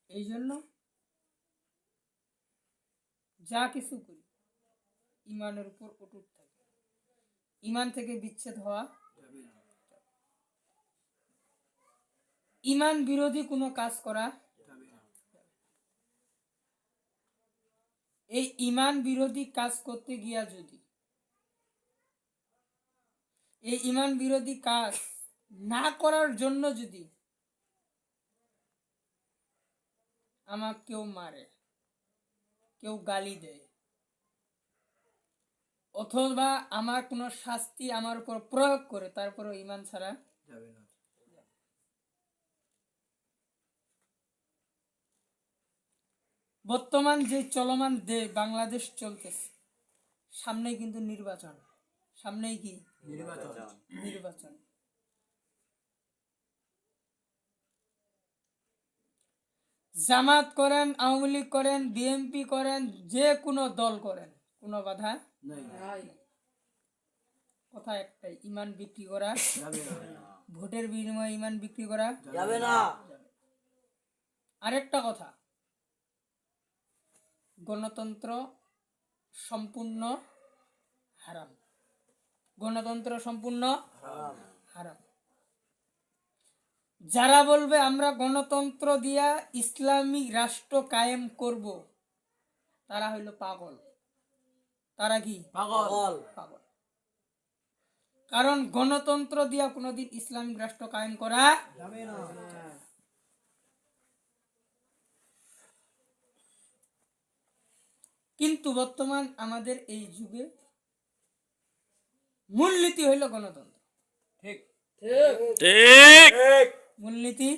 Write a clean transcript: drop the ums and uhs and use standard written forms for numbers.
এই জন্য যা কিছু করি ইমানের উপর অটুট থাকে, ইমান থেকে বিচ্ছেদ হওয়া যাবে না, ইমান বিরোধী কোনো কাজ করা যাবে না। এই ইমান বিরোধী কাজ করতে গিয়া যদি এই ইমান বিরোধী কাজ না করার জন্য যদি আমাকে কেউ মারে, কেউ গালি দেয়, অথবা আমার কোনো শাস্তি আমার উপর প্রয়োগ করে, তারপরে ইমান ছাড়া যাবে না। বর্তমান যে চলমান বাংলাদেশ চলতেছে, সামনেই কিন্তু নির্বাচন, সামনেই কি নির্বাচন। জামাত করেন, আওয়ামী লীগ করেন, বিএনপি করেন, যে কোনো দল করেন, কোনো বাধা নাই। কথা একটাই, ইমান বিক্রি করা যাবে না, ভোটের বিনিময়ে ইমান বিক্রি করা যাবে না। আরেকটা কথা, গণতন্ত্র সম্পূর্ণ হারাম, গণতন্ত্র সম্পূর্ণ হারাম। যারা বলবে আমরা গণতন্ত্র দিয়া ইসলামিক রাষ্ট্র কায়েম করব, তারা হইল পাগল। তারা কি পাগল? পাগল। কারণ গণতন্ত্র দিয়া কোনোদিন ইসলামিক রাষ্ট্র কায়েম করা যাবে না। কিন্তু বর্তমান আমাদের এই যুগে মূলনীতি হইল গণতন্ত্র। ঠিক ঠিক, মূলনীতি